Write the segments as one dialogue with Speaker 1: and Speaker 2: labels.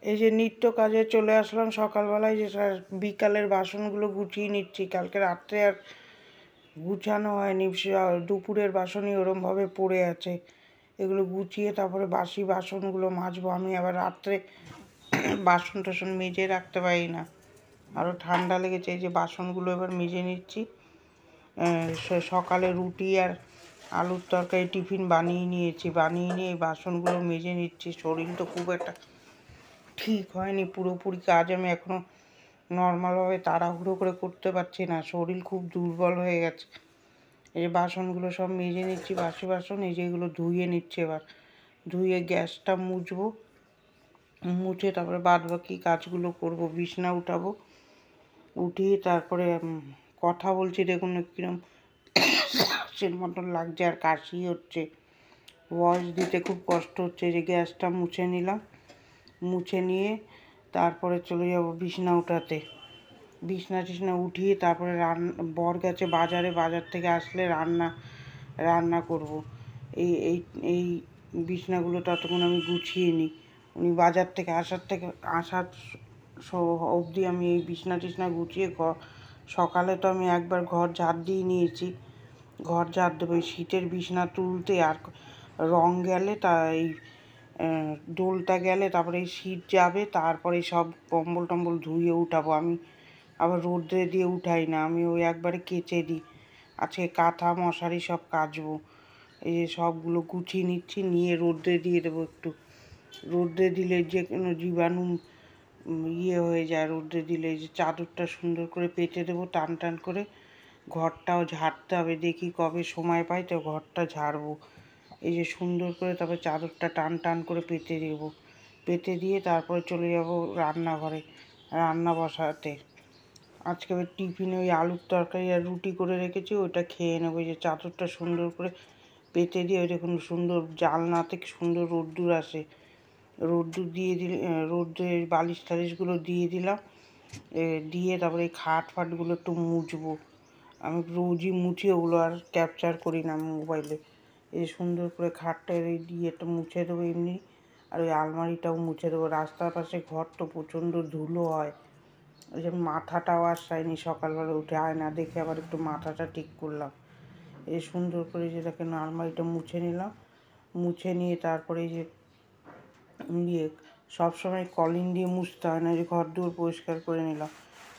Speaker 1: এই যে নিত্য কাজে চলে আসলাম সকালবেলায়, যে বিকালের বাসনগুলো গুছিয়ে নিচ্ছি। কালকে রাত্রে আর গুছানো হয়নি, দুপুরের বাসনই ওরমভাবে পড়ে আছে। এগুলো গুছিয়ে তারপরে বাসি বাসনগুলো মাজবো। আমি আবার রাত্রে বাসন টাসন মেজে রাখতে পারি না, আরও ঠান্ডা লেগেছে। এই যে বাসনগুলো এবার মেজে নিচ্ছি। সকালে রুটি আর আলুর তরকারি টিফিন বানিয়ে নিয়ে এই বাসনগুলো মেজে নিচ্ছি। শরীর তো খুব একটা ঠিক হয়নি পুরোপুরি, কাজ আমি এখনও নর্মালভাবে তাড়াহুড়ো করে করতে পারছি না, শরীর খুব দুর্বল হয়ে গেছে। এই যে বাসনগুলো সব মেজে নিচ্ছি, বাসি বাসন। এই যেগুলো ধুয়ে নিচ্ছি, এবার ধুয়ে গ্যাসটা মুছবো, মুছে তারপরে বাদ বাকি কাজগুলো করব। বিছনা উঠাবো, উঠিয়ে তারপরে কথা বলছি, দেখুন কিরম কাশির মতন লাগছে আর কাশি হচ্ছে, ভয়েস দিতে খুব কষ্ট হচ্ছে। যে গ্যাসটা মুছে নিলাম, মুছে নিয়ে তারপরে চলে যাব বিছনা উঠাতে। বিছনা টিছনা উঠিয়ে তারপরে বর গেছে বাজারে, বাজার থেকে আসলে রান্না করব। এই এই এই বিছনাগুলো ততক্ষণ আমি গুছিয়ে নিই। উনি বাজার থেকে আসার অবধি আমি এই বিছনা টিছনা গুছিয়ে সকালে তো আমি একবার ঘর ঝাড় দিয়ে নিয়েছি, ঘর ঝাড় দেবো। এই শীতের বিছনা তুলতে আর রং গেলে তা এই দোলটা গেলে তারপরে এই শীত যাবে, তারপরে সব কম্বল টম্বল ধুয়ে উঠাবো। আমি আবার রোদ্রে দিয়ে উঠাই না, আমি ওই একবারে কেচে দিই। আজকে কাঁথা মশারি সব কাচবো। এই যে সবগুলো গুছিয়ে নিচ্ছি, নিয়ে রোদ্রে দিয়ে দেবো একটু। রোদ্রে দিলে যে কোনো জীবাণু হয়ে যায় রোদ্রে দিলে। এই যে চাদরটা সুন্দর করে পেতে দেবো টান টান করে। ঘরটাও ঝাড়তে হবে, দেখি কবে সময় পাই তো ঘরটা ঝাড়বো। এই যে সুন্দর করে তারপরে চাদরটা টান টান করে পেতে দেবো। পেতে দিয়ে তারপরে চলে যাব রান্নাঘরে রান্না বসাতে। আজকে আবার টিফিনে ওই আলুর তরকারি আর রুটি করে রেখেছি, ওইটা খেয়ে নেবো। যে চাদরটা সুন্দর করে পেতে দিয়ে ওই দেখুন সুন্দর জানলা থেকে সুন্দর রোদ্দুর আসে, রোদ্দুর দিয়ে দিলে রোদ্দুরে বালিশ টালিশগুলো দিয়ে দিলাম। দিয়ে তারপরে এই খাট ফাটগুলো একটু মুছবো। আমি রোজই মুছি, ওগুলো আর ক্যাপচার করি না মোবাইলে। এই সুন্দর করে খাটটা দিয়ে একটু মুছে দেবো এমনি। আর ওই আলমারিটাও মুছে দেবো। রাস্তার পাশে ঘর তো প্রচণ্ড ধুলো হয়। ওই যে মাথাটাও আসায়নি, সকালবেলা উঠে আয়না দেখে আবার একটু মাথাটা ঠিক করলাম। এই সুন্দর করে যে দেখেন আলমারিটা মুছে নিলাম। মুছে নিয়ে তারপরে এই যে সবসময় কলিং দিয়ে মুছতে হয় না, যে ঘর দুয়ার পরিষ্কার করে নিলাম।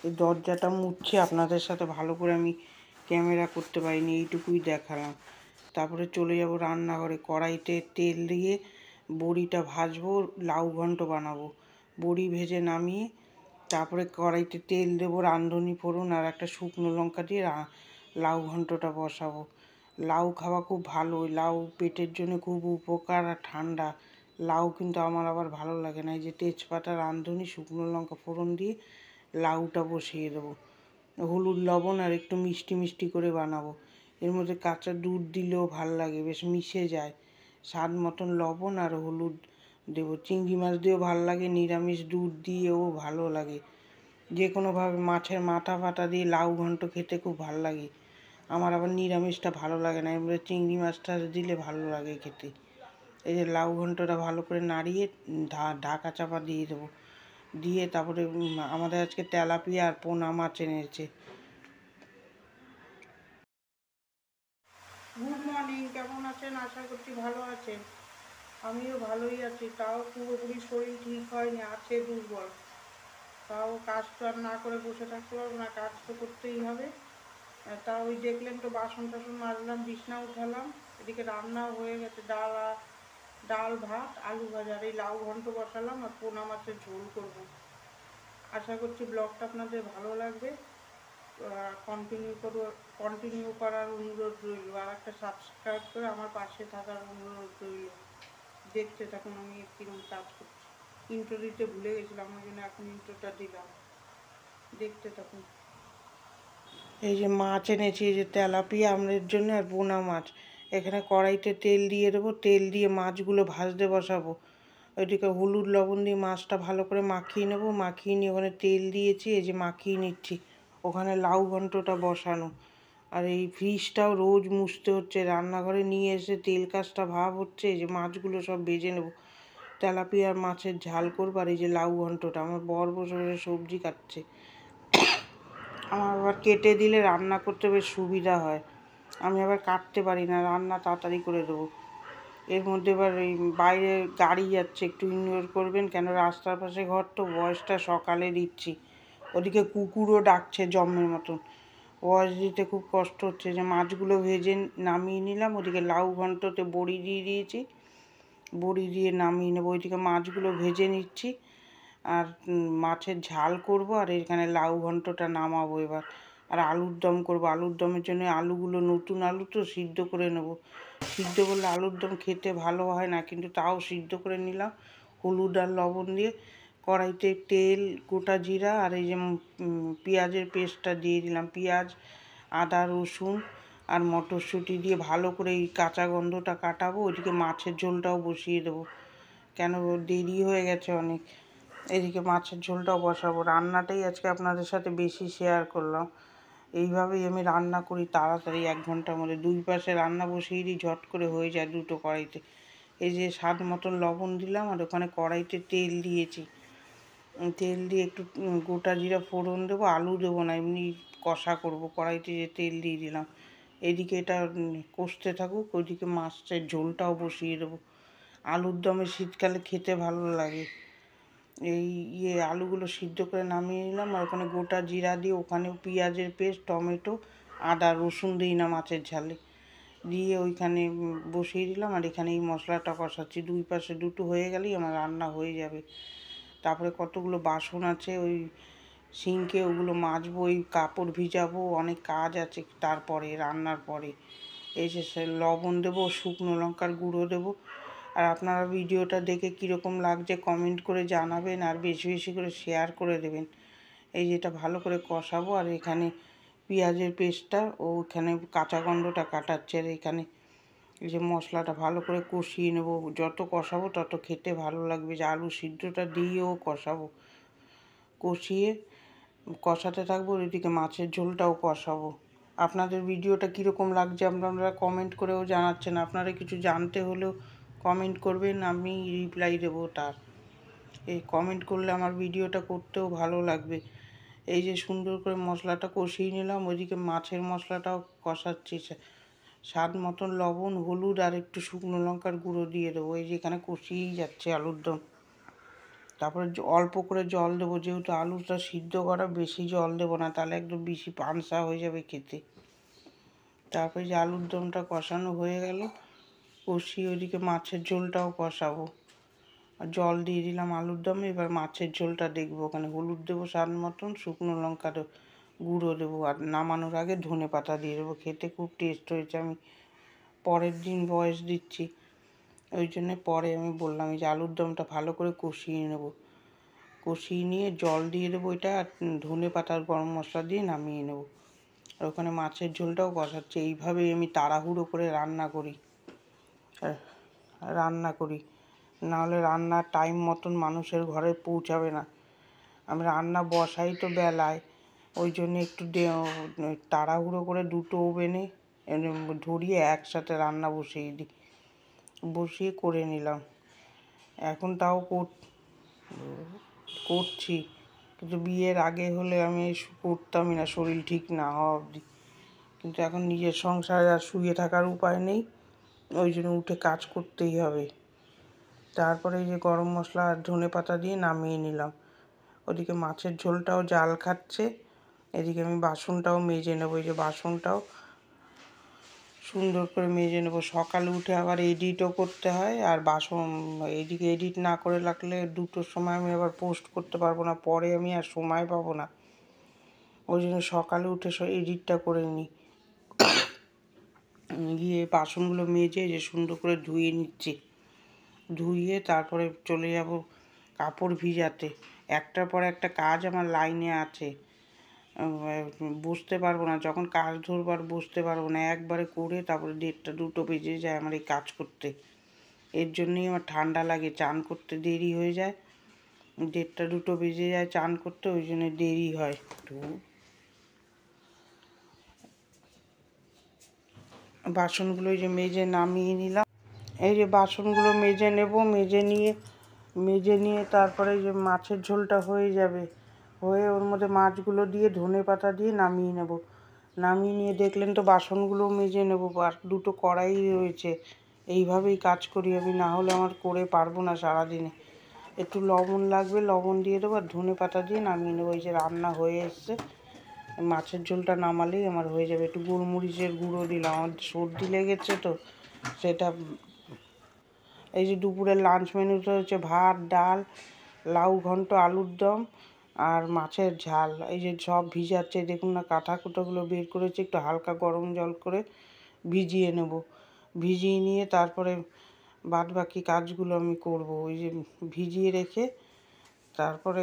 Speaker 1: এই দরজাটা মুছছি, আপনাদের সাথে ভালো করে আমি ক্যামেরা করতে পারিনি, এইটুকুই দেখালাম। তারপরে চলে যাব রান্নাঘরে। কড়াইতে তেল দিয়ে বড়িটা ভাজবো, লাউ ঘন্ট বানাবো। বড়ি ভেজে নামিয়ে তারপরে কড়াইতে তেল দেবো, রাঁধুনি ফোড়ন আর একটা শুকনো লঙ্কা দিয়ে লাউ ঘন্টটা বসাবো। লাউ খাওয়া খুব ভালো, লাউ পেটের জন্য খুব উপকার আর ঠান্ডা। লাউ কিন্তু আমার আবার ভালো লাগে না। এই যে তেজপাতা, রাঁধুনি, শুকনো লঙ্কা ফোড়ন দিয়ে লাউটা বসিয়ে দেবো। হলুদ লবণ আর একটু মিষ্টি মিষ্টি করে বানাবো। এর মধ্যে কাঁচা দুধ দিলেও ভাল লাগে, বেশ মিশে যায়। স্বাদ মতন লবণ আর হলুদ দেবো। চিংড়ি মাছ দিয়েও ভাল লাগে, নিরামিষ দুধ দিয়েও ভালো লাগে। যে কোনোভাবে মাছের মাথা ফাটা দিয়ে লাউ ঘন্ট খেতে খুব ভাল লাগে। আমার আবার নিরামিষটা ভালো লাগে না, এবার চিংড়ি মাছটা দিলে ভালো লাগে খেতে। এই যে লাউ ঘন্টটা ভালো করে নাড়িয়ে ঢাকা চাপা দিয়ে দেবো। দিয়ে তারপরে আমাদের আজকে তেলাপিয়া আর পোনা মাছ এনেছে। গুড মর্নিং, কেমন আছেন? আশা করছি ভালো আছেন। আমিও ভালোই আছি, তাও পুরোপুরি শরীর ঠিক হয়নি, আছে দুর্বল। তাও কাজ তো আর না করে বসে থাকতে পারবো না, কাজ তো করতেই হবে। তা ওই দেখলেন তো বাসন টাসন মাজলাম, বিছনা উঠালাম। এদিকে রান্নাও হয়ে গেছে, ডাল ভাত আলু ভাজা, এই লাউ ঘন্ট বসালাম আর পোনা মাছের ঝোল করব। আশা করছি ব্লগটা আপনাদের ভালো লাগবে। কন্টিনিউ করার অনুরোধ রইল, আর একটা সাবস্ক্রাইব করে আমার পাশে থাকার অনুরোধ রইল। দেখতে থাকুন আমি কীরকম কাজ করছি। ইন্ট্রো দিতে ভুলে গেছিলাম, ওই জন্য এখন ইন্ট্রোটা দিলাম, দেখতে থাকুন। এই যে মাছ এনেছি, এই যে তেলাপিয়া আমাদের জন্য আর পোনা মাছ। এখানে কড়াইতে তেল দিয়ে দেবো, তেল দিয়ে মাছগুলো ভাজতে বসাবো। ওইদিকে হলুদ লবণ দিয়ে মাছটা ভালো করে মাখিয়ে নেবো, মাখিয়ে নিয়ে ওখানে তেল দিয়েছি, এই যে মাখিয়ে নিচ্ছি। ওখানে লাউ ঘন্টটা বসানো। আর এই ফ্রিজটাও রোজ মুছতে হচ্ছে, রান্নাঘরে নিয়ে এসে তেল কাজটা ভাব হচ্ছে। এই যে মাছগুলো সব ভেজে নেবো, তেলাপিয়ার মাছের ঝাল করবো। আর এই যে লাউ ঘন্টটা, আমার বর বসে বসে সবজি কাটছে। আমার আবার কেটে দিলে রান্না করতে বেশ সুবিধা হয়, আমি আবার কাটতে পারি না, রান্না তাড়াতাড়ি করে দেবো। এর মধ্যে এবার এই বাইরে গাড়ি যাচ্ছে, একটু ইগনোর করবেন, কেন রাস্তার পাশে ঘর তো, ভয়েসটা সকালে দিচ্ছি। ওদিকে কুকুরও ডাকছে জম্মের মতন, ভয়েস দিতে খুব কষ্ট হচ্ছে। যে মাছগুলো ভেজে নামিয়ে নিলাম, ওদিকে লাউ ঘন্টতে বড়ি দিয়ে দিয়েছি, বড়ি দিয়ে নামিয়ে নেবো। ওইদিকে মাছগুলো ভেজে নিচ্ছি, আর মাছের ঝাল করব, আর এখানে লাউ ঘন্টটা নামাবো এবার। আর আলুর দম করবো। আলুর দমের জন্য আলুগুলো নতুন আলু তো, সিদ্ধ করে নেব। সিদ্ধ করলে আলুর দম খেতে ভালো হয় না, কিন্তু তাও সিদ্ধ করে নিলাম হলুদ আর লবণ দিয়ে। কড়াইতে তেল, গোটা জিরা আর এই যে পেঁয়াজের পেস্টটা দিয়ে দিলাম। পেঁয়াজ, আদা, রসুন আর মটরশুঁটি দিয়ে ভালো করে এই কাঁচা গন্ধটা কাটাবো। ওইদিকে মাছের ঝোলটাও বসিয়ে দেবো, কেন দেরি হয়ে গেছে অনেক। এদিকে মাছের ঝোলটাও বসাবো। রান্নাটাই আজকে আপনাদের সাথে বেশি শেয়ার করলাম। এইভাবেই আমি রান্না করি তাড়াতাড়ি, 1 ঘন্টার মধ্যে। 2 পাশে রান্না বসিয়ে দিই, ঝট করে হয়ে যায় দুটো কড়াইতে। এই যে স্বাদ মতন লবণ দিলাম, আর ওখানে কড়াইতে তেল দিয়েছি। তেল দিয়ে একটু গোটা জিরা ফোড়ন দেবো, আলু দেবো না, এমনি কষা করব। কড়াইতে যে তেল দিয়ে দিলাম, এদিকে এটা কষতে থাকুক, ওইদিকে মাছের ঝোলটাও বসিয়ে দেবো। আলুর দমে শীতকালে খেতে ভালো লাগে। এই আলুগুলো সিদ্ধ করে নামিয়ে নিলাম, আর ওখানে গোটা জিরা দিয়ে, ওখানেও পেঁয়াজের পেস্ট, টমেটো, আদা, রসুন দিই না মাছের ঝালে, দিয়ে ওইখানে বসিয়ে দিলাম। আর এখানে এই মশলাটা কষাচ্ছি। 2 পাশে দুটো হয়ে গেলেই আমার রান্না হয়ে যাবে। তারপরে কতগুলো বাসন আছে ওই সিঙ্কে, ওগুলো মাজবো, ওই কাপড় ভিজাবো, অনেক কাজ আছে। তারপরে রান্নার পরে এই যে লবণ দেবো, শুকনো লঙ্কার গুঁড়ো দেবো। আর আপনারা ভিডিওটা দেখে কীরকম লাগছে কমেন্ট করে জানাবেন, আর বেশি বেশি করে শেয়ার করে দেবেন। এই যেটা ভালো করে কষাবো, আর এখানে পেঁয়াজের পেস্টটা, ও এখানে কাঁচা গন্ধটা কাটাচ্ছে। আর এখানে এই যে মশলাটা ভালো করে কষিয়ে নেব। যত কষাবো তত খেতে ভালো লাগবে। যে আলু সিদ্ধটা দিয়েও কষাবো, কষিয়ে কষাতে থাকবো। এদিকে মাছের ঝোলটাও কষাবো। আপনাদের ভিডিওটা কীরকম লাগছে আপনারা কমেন্ট করেও জানাচ্ছেন। আপনারা কিছু জানতে হলেও কমেন্ট করবেন, আমি রিপ্লাই দেবো তার। এই কমেন্ট করলে আমার ভিডিওটা করতেও ভালো লাগবে। এই যে সুন্দর করে মশলাটা কষিয়ে নিলাম, ওইদিকে মাছের মশলাটাও কষাচ্ছি। স্বাদ মতন লবণ, হলুদ আর একটু শুকনো লঙ্কার গুঁড়ো দিয়ে দেবো। এই যে এখানে কষিয়েই যাচ্ছে আলুর দম। তারপরে অল্প করে জল দেবো, যেহেতু আলুটা সিদ্ধ করা, বেশি জল দেবো না, তাহলে একদম বেশি পানসা হয়ে যাবে খেতে। তারপরে যে আলুর দমটা কষানো হয়ে গেল, কষিয়ে ওইদিকে মাছের ঝোলটাও কষাবো। আর জল দিয়ে দিলাম আলুর দমে। এবার মাছের ঝোলটা দেখবো, ওখানে হলুদ দেবো স্বাদ মতন, শুকনো লঙ্কার গুঁড়ো দেবো, আর নামানোর আগে ধনে পাতা দিয়ে দেবো। খেতে খুব টেস্ট হয়েছে। আমি পরের দিন ভয়েস দিচ্ছি, ওই জন্যে পরে আমি বললাম। এই যে আলুর দমটা ভালো করে কষিয়ে নেব, কষিয়ে নিয়ে জল দিয়ে দেবো এটা, আর ধনে পাতার গরম মশলা দিয়ে নামিয়ে নেব। আর ওখানে মাছের ঝোলটাও কষাচ্ছে। এইভাবেই আমি তাড়াহুড়ো করে রান্না করি, নাহলে রান্নার টাইম মতন মানুষের ঘরে পৌঁছাবে না। আমি রান্না বসাই তো বেলায়, ওই জন্য একটু তাড়াহুড়ো করে দুটো ওভেনে ধরিয়ে একসাথে রান্না বসিয়ে দিই, বসিয়ে করে নিলাম। এখন তাও করছি, কিন্তু বিয়ের আগে হলে আমি করতামই না, শরীর ঠিক না হওয়া অবধি। কিন্তু এখন নিজের সংসারে আর শুয়ে থাকার উপায় নেই, ওই জন্য উঠে কাজ করতেই হবে। তারপরে এই যে গরম মশলা আর ধনে পাতা দিয়ে নামিয়ে নিলাম। ওদিকে মাছের ঝোলটাও জাল খাচ্ছে, এদিকে আমি বাসনটাও মেজে নেবো। এই যে বাসনটাও সুন্দর করে মেজে নেবো। সকালে উঠে আবার এডিটও করতে হয়, আর বাসন এদিকে এডিট না করে রাখলে 2টোর সময় আমি আবার পোস্ট করতে পারবো না, পরে আমি আর সময় পাবো না। ওই জন্য সকালে উঠে এডিটটা করে নিই। গিয়ে বাসনগুলো মেজে যে সুন্দর করে ধুয়ে নিচ্ছি, ধুয়ে তারপরে চলে যাব কাপড় ভিজাতে। একটার পর একটা কাজ আমার লাইনে আছে, বসতে পারবো না। যখন কাজ ধরবার বসতে পারবো না, একবারে করে তারপরে 1:30 2টো বেজে যায় আমার এই কাজ করতে। এর জন্যই আমার ঠান্ডা লাগে, চান করতে দেরি হয়ে যায়, 1:30 2টো বেজে যায় চান করতে, ওই জন্য দেরি হয়। বাসনগুলো এই যে মেজে নামিয়ে নিলাম। এই যে বাসনগুলো মেজে নেব, মেজে নিয়ে মেজে নিয়ে তারপরে যে মাছের ঝোলটা হয়ে যাবে, হয়ে ওর মধ্যে মাছগুলো দিয়ে ধনেপাতা দিয়ে নামিয়ে নেব। নামিয়ে নিয়ে দেখলেন তো বাসনগুলো মেজে নেব, আর দুটো কড়াই রয়েছে। এইভাবেই কাজ করি আমি, না হলে আমার করে পারবো না সারাদিনে। একটু লবণ লাগবে, লবণ দিয়ে দেবো আর ধনেপাতা দিয়ে নামিয়ে নেবো। এই যে রান্না হয়ে এসছে, মাছের ঝোলটা নামালেই আমার হয়ে যাবে। একটু গোলমরিচের গুঁড়ো দিলাম, আমার সর্দি লেগেছে তো সেটা। এই যে দুপুরের লাঞ্চ মেনুটা হচ্ছে ভাত, ডাল, লাউ ঘন্ট, আলুর দম আর মাছের ঝাল। এই যে সব ভিজাচ্ছে, দেখুন না কাঁথা কুটোগুলো বের করেছি, একটু হালকা গরম জল করে ভিজিয়ে নেব। ভিজিয়ে নিয়ে তারপরে বাদ বাকি কাজগুলো আমি করব। ওই যে ভিজিয়ে রেখে তারপরে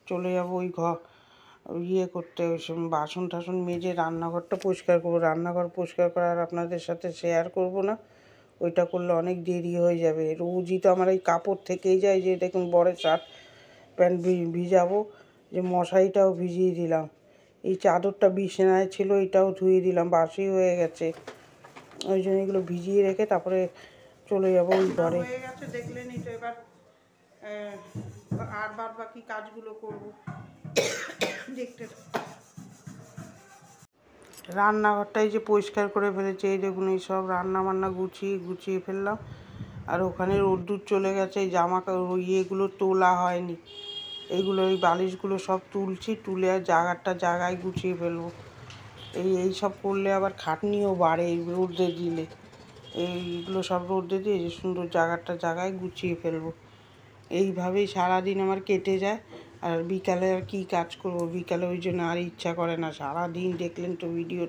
Speaker 1: চলে যাব ওই ইয়ে করতে, ওই বাসন টাসন মেজে রান্নাঘরটা পরিষ্কার করবো। রান্নাঘর পরিষ্কার করার আপনাদের সাথে শেয়ার করব না, ওইটা করলে অনেক দেরি হয়ে যাবে। রোজই তো আমার এই কাপড় থেকেই যায়, যে দেখুন বড় শার্ট প্যান্ট ভিজাবো, যে মশারিটাও ভিজিয়ে দিলাম, এই চাদরটা বিছানায় ছিল এটাও ধুয়ে দিলাম, বাসি হয়ে গেছে। ওই জন্য এগুলো ভিজিয়ে রেখে তারপরে চলে যাবো ওই ঘরে। হয়ে গেছে দেখলেনই তো, এবার আর বাদ বাকি কাজগুলো করব। দেখতে রান্নাঘরটাই যে পরিষ্কার করে ফেলেছে, এই দেখুন এই সব রান্না বান্না গুছিয়ে ফেললাম। আর ওখানে রোদ্দুর চলে গেছে, এই জামা ইয়েগুলো তোলা হয়নি, এইগুলো এই বালিশগুলো সব তুলছি, তুলে আর জায়গায় গুছিয়ে ফেলবো। এই সব করলে আবার খাটনিও বাড়ে, এই রোদে দিলে। এইগুলো সব রোদে দিয়ে যে সুন্দর জায়গায় গুছিয়ে ফেলবো। এইভাবেই সারাদিন আমার কেটে যায়। আর বিকালে আর কী কাজ করব, বিকালে ওই জন্য আর ইচ্ছা করে না। সারাদিন দেখলেন তো ভিডিও,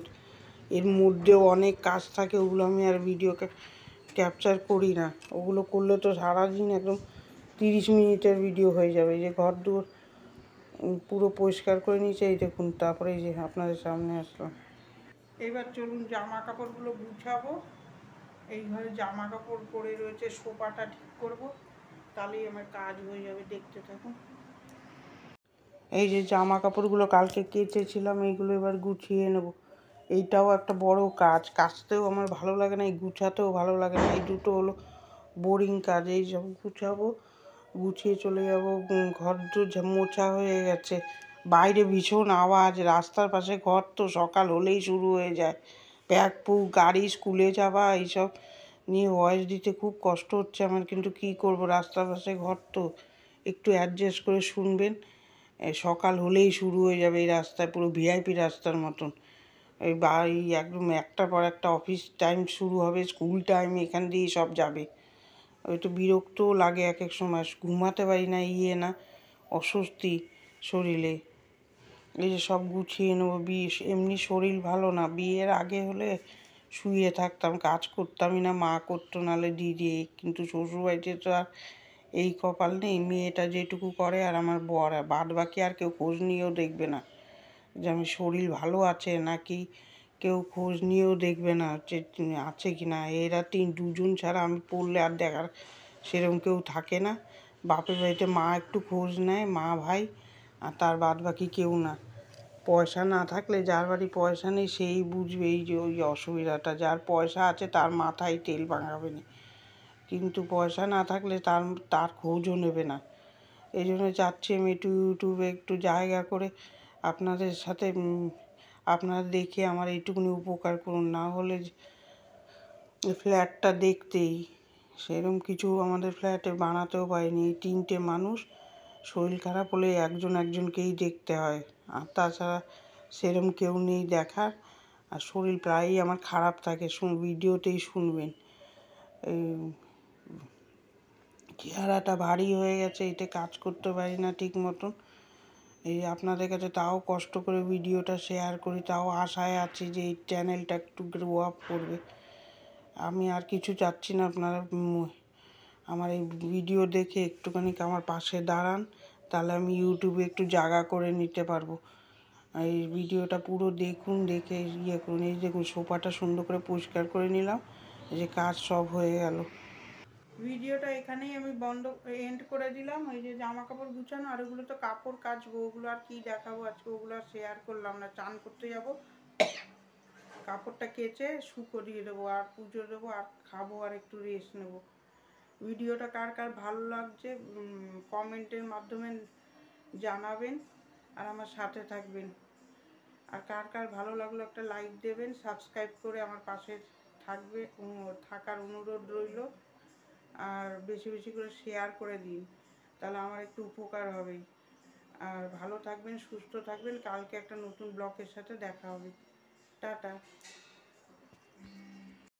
Speaker 1: এর মধ্যেও অনেক কাজ থাকে, ওগুলো আমি আর ভিডিওকে ক্যাপচার করি না। ওগুলো করলে তো সারাদিন একদম 30 মিনিটের ভিডিও হয়ে যাবে। এই যে ঘর দুয়ার পুরো পরিষ্কার করে নিয়েছে, এই দেখুন। তারপরে এই যে আপনাদের সামনে আসলাম। এবার চলুন জামা কাপড়গুলো গুছাবো। এই ঘরে জামা কাপড় পরে রয়েছে, সোফাটা ঠিক করব, তাহলেই আমার কাজ হয়ে যাবে। দেখতে থাকুন। এই যে জামা কাপড়গুলো কালকে কেচেছিলাম, এইগুলো এবার গুছিয়ে নেব। এইটাও একটা বড় কাজ, কাচতেও আমার ভালো লাগে না, এই গুছাতেও ভালো লাগে না। এই দুটো হলো বোরিং কাজ। এই সব গুছাবো, গুছিয়ে চলে যাব। ঘর মোছা হয়ে গেছে, বাইরে ভীষণ আওয়াজ, রাস্তার পাশে ঘর তো সকাল হলেই শুরু হয়ে যায়। গাড়ি, স্কুলে যাওয়া, এইসব নিয়ে ভয়েস দিতে খুব কষ্ট হচ্ছে আমার, কিন্তু কি করব, রাস্তার পাশে ঘর তো একটু অ্যাডজাস্ট করে শুনবেন। সকাল হলেই শুরু হয়ে যাবে এই রাস্তায়, পুরো ভিআইপি রাস্তার মতন। এই একদম একটার পর একটা অফিস টাইম শুরু হবে, স্কুল টাইম, এখান দিয়েই সব যাবে। একটু বিরক্তও লাগে এক এক সময়, ঘুমাতে পারি না, না অস্বস্তি শরীরে। এই যে সব গুছিয়ে নেবো। এমনি শরীর ভালো না, বিয়ের আগে হলে শুয়ে থাকতাম, কাজ করতামই না, মা করতো নাহলে দিদি। কিন্তু শ্বশুরবাড়িতে তো আর এই কপাল নেই, মেয়েটা যেটুকু করে আর আমার বর, বাদ বাকি আর কেউ খোঁজ নিয়েও দেখবে না যে আমি শরীর ভালো আছে নাকি, কেউ খোঁজ নিয়েও দেখবে না যে আছে কি না। এরা দুজন ছাড়া আমি পড়লে আর দেখার সেরকম কেউ থাকে না। বাপের বাড়িতে মা একটু খোঁজ নেয়, মা ভাই, আর তার বাদ বাকি কেউ না। পয়সা না থাকলে, যার বাড়ি পয়সা নেই সেই বুঝবে এই যে ওই অসুবিধাটা। যার পয়সা আছে তার মাথায় তেল ভাঙাবে না, কিন্তু পয়সা না থাকলে তার খোঁজও নেবে না। এই জন্য চাচ্ছি আমি একটু ইউটিউবে একটু জায়গা করে আপনাদের সাথে আপনারা দেখে আমার এইটুকুনি উপকার করুন। না হলে ফ্ল্যাটটা দেখতেই সেরকম কিছু আমাদের ফ্ল্যাটে বানাতেও পারিনি। এই 3টে মানুষ, শরীর খারাপ হলে একজনকেই দেখতে হয়, আর তাছাড়া সেরকম কেউ নেই দেখার। আর শরীর প্রায়ই আমার খারাপ থাকে, ভিডিওতেই শুনবেন। এই চেহারাটা ভারী হয়ে গেছে, এতে কাজ করতে পারি না ঠিক মতন। এই আপনাদের কাছে তাও কষ্ট করে ভিডিওটা শেয়ার করি, তাও আশায় আছি যে এই চ্যানেলটা একটু গ্রো আপ করবে। আমি আর কিছু চাচ্ছি না, আপনারা আমার এই ভিডিও দেখে একটুখানি আমার পাশে দাঁড়ান, তাহলে আমি ইউটিউবে একটু জায়গা করে নিতে পারবো। এই ভিডিওটা পুরো দেখুন, দেখে করুন। এই দেখুন সোফাটা সুন্দর করে পরিষ্কার করে নিলাম, এই যে কাজ সব হয়ে গেল। ভিডিওটা এখানেই আমি এন্ড করে দিলাম। এই যে জামা কাপড় গুছানো, আর ওগুলো তো কাপড় কাচবো, ওগুলো আর কি দেখাবো আজকে, ওগুলো আর শেয়ার করলাম না। চান করতে যাব, কাপড়টা কেচে শুকো দিয়ে দেবো, আর পুজো দেবো, আর খাবো, আর একটু রেস্ট নেবো। ভিডিওটা কার কার ভালো লাগছে কমেন্টের মাধ্যমে জানাবেন আর আমার সাথে থাকবেন। আর কার কার ভালো লাগলো একটা লাইক দেবেন, সাবস্ক্রাইব করে আমার পাশে থাকার অনুরোধ রইল। আর বেশি বেশি করে শেয়ার করে দিন, তাহলে আমার একটু উপকার হবে। আর ভালো থাকবেন, সুস্থ থাকবেন। কালকে একটা নতুন ব্লগের সাথে দেখা হবে। টাটা।